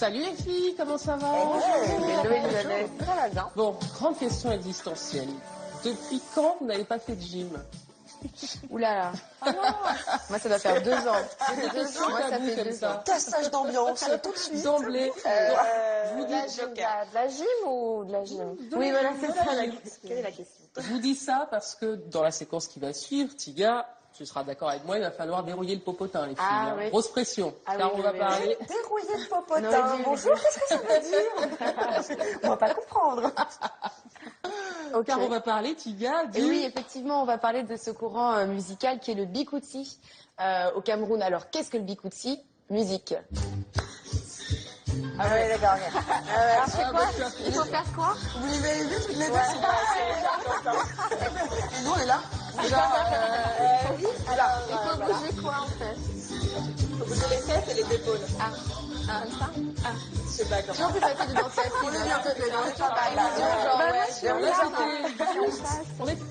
Salut les filles, comment ça va? Hello Elisabeth, ça va bien. Bon, grande question existentielle. Depuis quand vous n'avez pas fait de gym? Oula là. Oh non. Moi ça doit faire 2 ans. Moi ça fait 2 ans. Cassage d'ambiance tout de suite. D'emblée. Je vous dis De la gym ou de la gym? Oui voilà, c'est ça la question. Quelle est la question? Je vous dis ça parce que dans la séquence qui va suivre, Tiga, tu seras d'accord avec moi, il va falloir dérouiller le popotin, les filles. Ah, oui. Grosse pression. Car on va parler. Dérouiller le popotin. Bonjour, qu'est-ce que ça veut dire? On va pas comprendre. Okay. Car on va parler, Tiga, Et oui, effectivement, on va parler de ce courant musical qui est le Bikutsi au Cameroun. Alors, qu'est-ce que le Bikutsi? Musique. Ah ouais, d'accord. Alors, c'est quoi? Il faut faire quoi? Vous les avez vus toutes les deux? Et nous, on est là. Il faut bouger quoi, en fait? Il faut bouger les têtes et les épaules. Comme ça? Je sais pas comment. C'est plus facile de danser assis. On est bien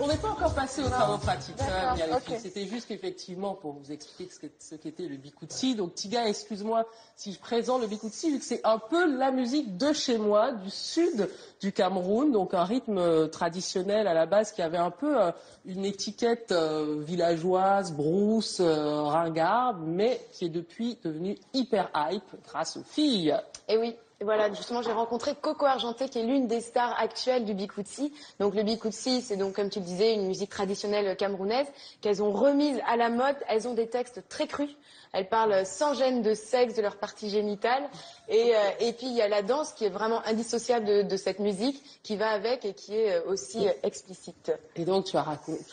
On n'est pas encore passé aux travaux pratiques. Ça, les ok. filles. C'était juste qu'effectivement, pour vous expliquer ce qu'était le Bikutsi. Donc, Tiga, excuse-moi si je présente le Bikutsi, vu que c'est un peu la musique de chez moi, du sud du Cameroun. Donc, un rythme traditionnel à la base qui avait un peu une étiquette villageoise, brousse, ringarde, mais qui est depuis devenu hyper hype grâce aux filles. Et oui, et voilà, justement, j'ai rencontré Coco Argenté, qui est l'une des stars actuelles du Bikutsi. Donc le Bikutsi, c'est donc, comme tu le disais, une musique traditionnelle camerounaise qu'elles ont remise à la mode. Elles ont des textes très crus. Elles parlent sans gêne de sexe, de leur partie génitale. Et puis, il y a la danse qui est vraiment indissociable de cette musique, qui va avec et qui est aussi explicite. Et donc, tu as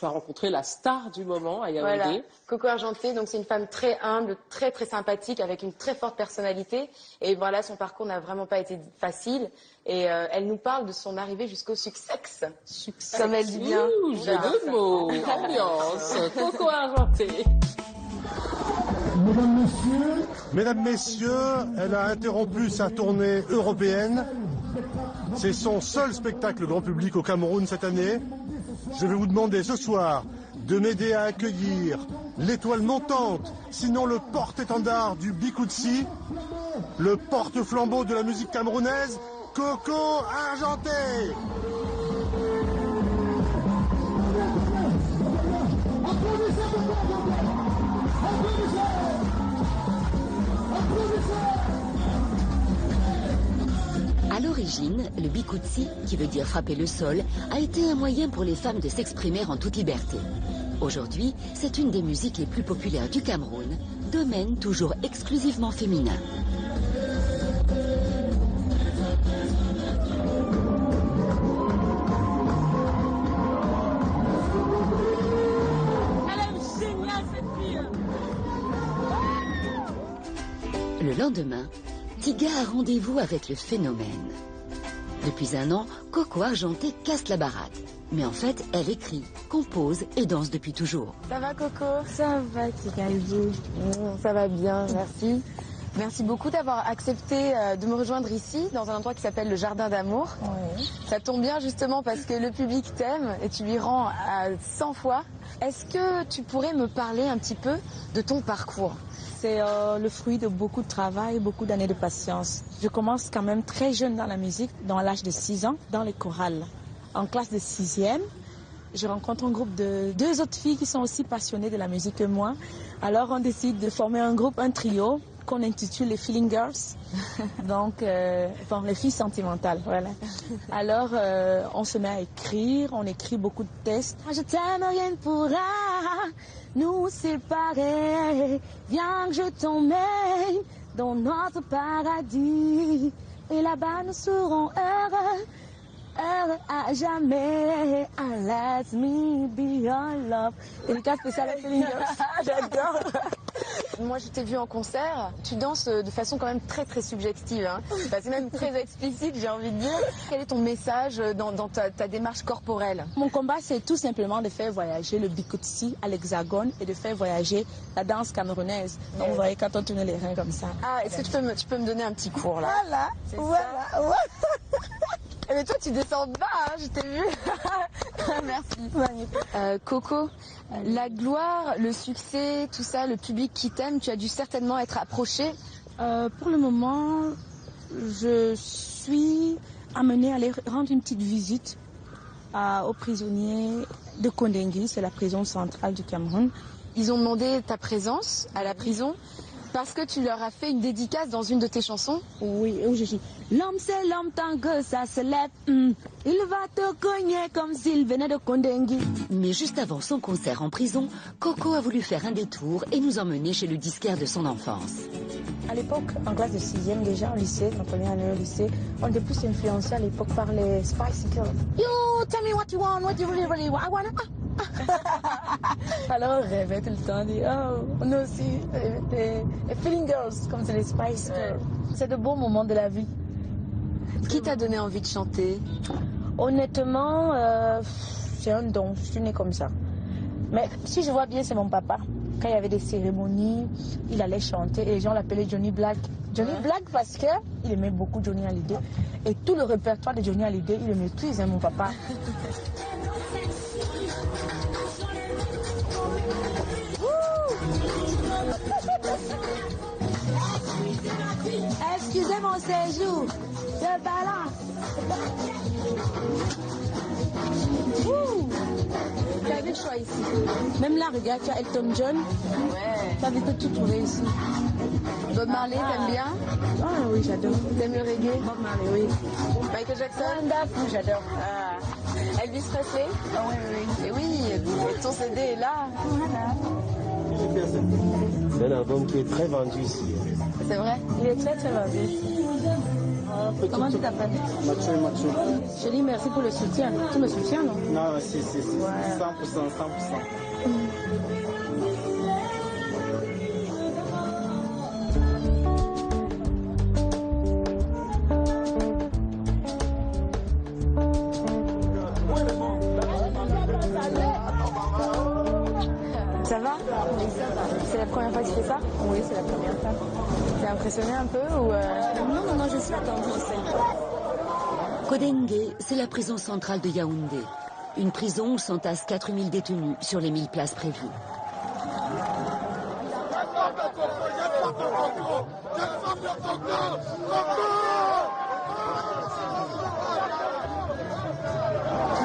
rencontré la star du moment à Yaoundé. Voilà, Coco Argenté, donc c'est une femme très humble, très très sympathique, avec une très forte personnalité. Et voilà, son parcours n'a vraiment pas été facile. Et elle nous parle de son arrivée jusqu'au succès. Comme elle dit bien. Jeu de mots, ambiance, Coco Argenté. Mesdames, Messieurs, elle a interrompu sa tournée européenne. C'est son seul spectacle grand public au Cameroun cette année. Je vais vous demander ce soir de m'aider à accueillir l'étoile montante, sinon le porte-étendard du Bikutsi, le porte-flambeau de la musique camerounaise, Coco Argenté. À l'origine, le Bikutsi, qui veut dire frapper le sol, a été un moyen pour les femmes de s'exprimer en toute liberté. Aujourd'hui, c'est une des musiques les plus populaires du Cameroun, domaine toujours exclusivement féminin. Le lendemain, Tiga a rendez-vous avec le phénomène. Depuis 1 an, Coco Argenté casse la baraque. Mais en fait, elle écrit, compose et danse depuis toujours. Ça va Coco? Ça va Tiga, ça va bien, merci. Merci beaucoup d'avoir accepté de me rejoindre ici, dans un endroit qui s'appelle le Jardin d'Amour. Oui. Ça tombe bien justement parce que le public t'aime et tu lui rends à 100 fois. Est-ce que tu pourrais me parler un petit peu de ton parcours? C'est le fruit de beaucoup de travail, beaucoup d'années de patience. Je commence quand même très jeune dans la musique, dans l'âge de 6 ans, dans les chorales. En classe de 6e, je rencontre un groupe de 2 autres filles qui sont aussi passionnées de la musique que moi. Alors on décide de former un groupe, un trio, qu'on intitule les Feeling Girls. Donc, les filles sentimentales, voilà. Alors, on se met à écrire, on écrit beaucoup de textes. Je t'aime, rien ne pourra nous séparer. Viens que je t'emmène dans notre paradis. Et là-bas, nous serons heureux, heureux à jamais. And let me be your love. Et le cas spécial à Feeling Girls. J'adore. Moi, je t'ai vu en concert. Tu danses de façon quand même très très subjective. Hein. Enfin, c'est même très explicite, j'ai envie de dire. Quel est ton message dans ta démarche corporelle? Mon combat, c'est tout simplement de faire voyager le Bikutsi à l'Hexagone et de faire voyager la danse camerounaise. Donc, vous voyez, quand on tourne les reins comme ça. Ah, est-ce que tu peux me donner un petit cours là? Voilà. Mais toi, tu descends bas, hein, je t'ai vu. Merci. Coco, la gloire, le succès, tout ça, le public qui t'aime, tu as dû certainement être approchée. Pour le moment, je suis amenée à aller rendre une petite visite aux prisonniers de Kondengui, c'est la prison centrale du Cameroun. Ils ont demandé ta présence à la prison parce que tu leur as fait une dédicace dans une de tes chansons. Oui, où je dis « L'homme c'est l'homme tant que ça se lève, il va te cogner comme s'il venait de Kondengui. » Mais juste avant son concert en prison, Coco a voulu faire un détour et nous emmener chez le disquaire de son enfance. À l'époque, en classe de 6e déjà, au lycée, quand on est allé au lycée, on était plus influencé à l'époque par les Spice Girls. Yo, tell me what you want, what you really, really want. I wanna... Alors on rêvait tout le temps, on dit oh, on est aussi les feeling girls, comme c'est les Spice Girls. C'est de beaux moments de la vie. Qui t'a donné envie de chanter? Honnêtement, c'est un don, je suis née comme ça. Mais si je vois bien, c'est mon papa. Quand il y avait des cérémonies, il allait chanter et les gens l'appelaient Johnny Black. Johnny Black parce qu'il aimait beaucoup Johnny Hallyday. Et tout le répertoire de Johnny Hallyday, il le maîtrise, hein, mon papa. Excusez mon séjour, je balance. T'as vu le choix ici? Même là, regarde, tu as Elton John. Ouais. Tu as vu que tout trouver ici. Bob Marley, t'aimes bien? Ah oui, j'adore. T'aimes le reggae? Bob Marley, oui. Michael Jackson? Wonderful, j'adore. Ah. Elvis Presley? Ah oui, oui. Et oui, et ton CD est là. Voilà. C'est un album qui est très vendu ici. C'est vrai? Il est très très vendu. Comment tu t'appelles? Mathieu. Je dis merci pour le soutien. Tu me soutiens, non? Non, si. Ouais. 100%. Ça va? Oui, ça va. C'est la première fois que tu fais ça? Oui, c'est la première fois. T'es impressionné un peu ou Non, je suis attendue. Kondengui, c'est la prison centrale de Yaoundé. Une prison où s'entassent 4000 détenus sur les 1000 places prévues.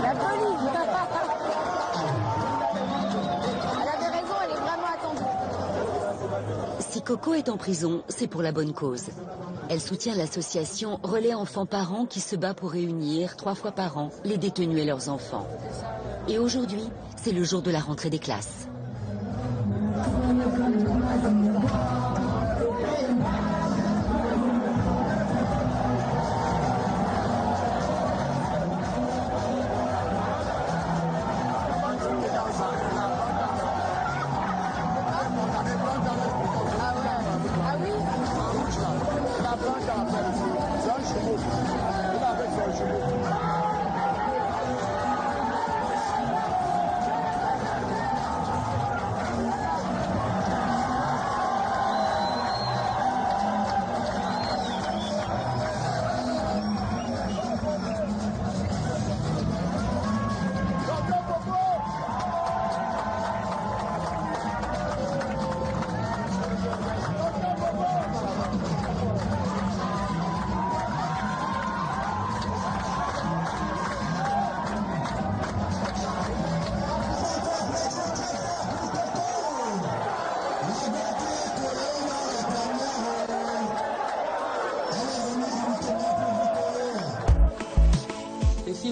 La police. Elle avait raison, elle est vraiment attendue. Si Coco est en prison, c'est pour la bonne cause. Elle soutient l'association Relais Enfants Parents qui se bat pour réunir 3 fois par an les détenus et leurs enfants. Et aujourd'hui, c'est le jour de la rentrée des classes.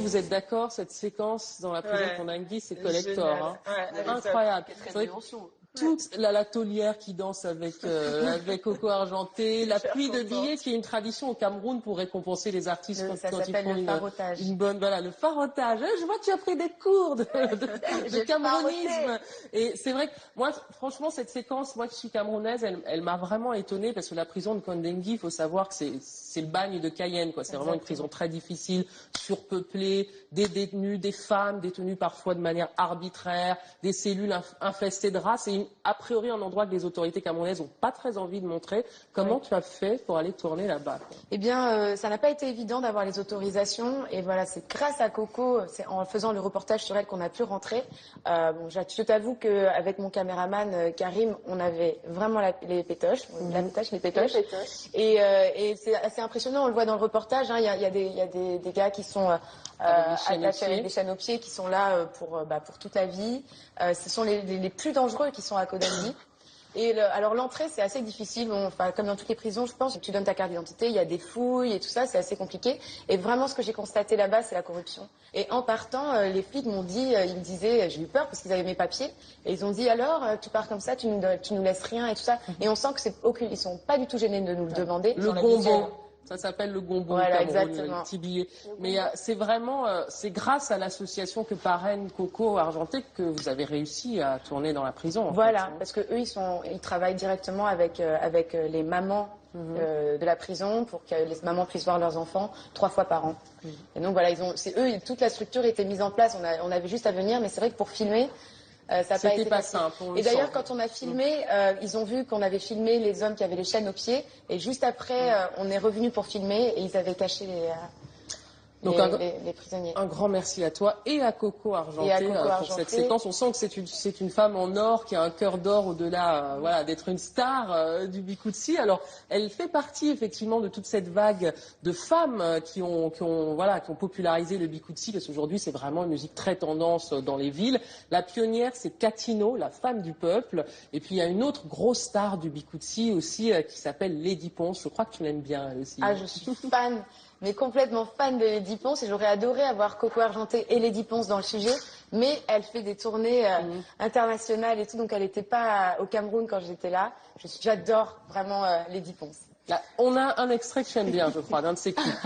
Vous êtes d'accord, cette séquence dans la prison de Kondengui, c'est collector. Hein. Incroyable. Toute la taulière qui danse avec Coco Argenté, la pluie de billets qui est une tradition au Cameroun pour récompenser les artistes quand ils font une bonne... Voilà, le farotage. Je vois que tu as pris des cours de camerounisme. Et c'est vrai que moi, franchement, cette séquence, moi qui suis camerounaise, elle m'a vraiment étonnée parce que la prison de Kondengui, il faut savoir que c'est le bagne de Cayenne, quoi. C'est vraiment une prison très difficile, surpeuplée, des détenus, des femmes détenues parfois de manière arbitraire, des cellules infestées de rats. C'est a priori un endroit que les autorités camerounaises n'ont pas très envie de montrer. Comment tu as fait pour aller tourner là-bas? Eh bien, ça n'a pas été évident d'avoir les autorisations. Et voilà, c'est grâce à Coco, c'est en faisant le reportage sur elle qu'on a pu rentrer. Je t'avoue qu'avec mon caméraman Karim, on avait vraiment les pétoches. Les pétoches. Et c'est assez impressionnant, on le voit dans le reportage. Il y a des gars qui sont attachés avec des chaînes aux pieds, qui sont là pour toute la vie. Ce sont les plus dangereux qui sont à Kodandi. Alors l'entrée, c'est assez difficile. Comme dans toutes les prisons, je pense, tu donnes ta carte d'identité, il y a des fouilles et tout ça, c'est assez compliqué. Et vraiment, ce que j'ai constaté là-bas, c'est la corruption. Et en partant, les flics m'ont dit, ils me disaient, j'ai eu peur parce qu'ils avaient mes papiers, et ils ont dit alors, tu pars comme ça, tu nous laisses rien et tout ça. Et on sent que ils sont pas du tout gênés de nous le demander. Le bonbon. Ça s'appelle le Gombo, voilà, Cameroun, exactement. le petit billet. Mais c'est vraiment, c'est grâce à l'association que parraine Coco Argenté que vous avez réussi à tourner dans la prison. Voilà, parce que eux, ils travaillent directement avec les mamans de la prison pour que les mamans puissent voir leurs enfants 3 fois par an. Et donc voilà, c'est eux, toute la structure était mise en place. On avait juste à venir, mais c'est vrai que pour filmer. Ça n'a pas été facile. Simple. Et d'ailleurs, quand on a filmé, ils ont vu qu'on avait filmé les hommes qui avaient les chaînes aux pieds. Et juste après, on est revenu pour filmer et ils avaient caché les prisonniers. Un grand merci à toi et à Coco Argenté pour cette séquence. On sent que c'est une femme en or qui a un cœur d'or au-delà d'être une star du Bikutsi. Alors, elle fait partie effectivement de toute cette vague de femmes qui ont popularisé le Bikutsi, parce qu'aujourd'hui c'est vraiment une musique très tendance dans les villes. La pionnière, c'est Katino, la femme du peuple. Et puis il y a une autre grosse star du Bikutsi aussi qui s'appelle Lady Ponce. Je crois que tu l'aimes bien elle aussi. Ah, je suis fan. Mais complètement fan de Lady Ponce, et j'aurais adoré avoir Coco Argenté et Lady Ponce dans le sujet, mais elle fait des tournées internationales et tout, donc elle n'était pas au Cameroun quand j'étais là. J'adore vraiment Lady Ponce. Là, on a un extrait que j'aime bien, je crois, d'un de ses clips.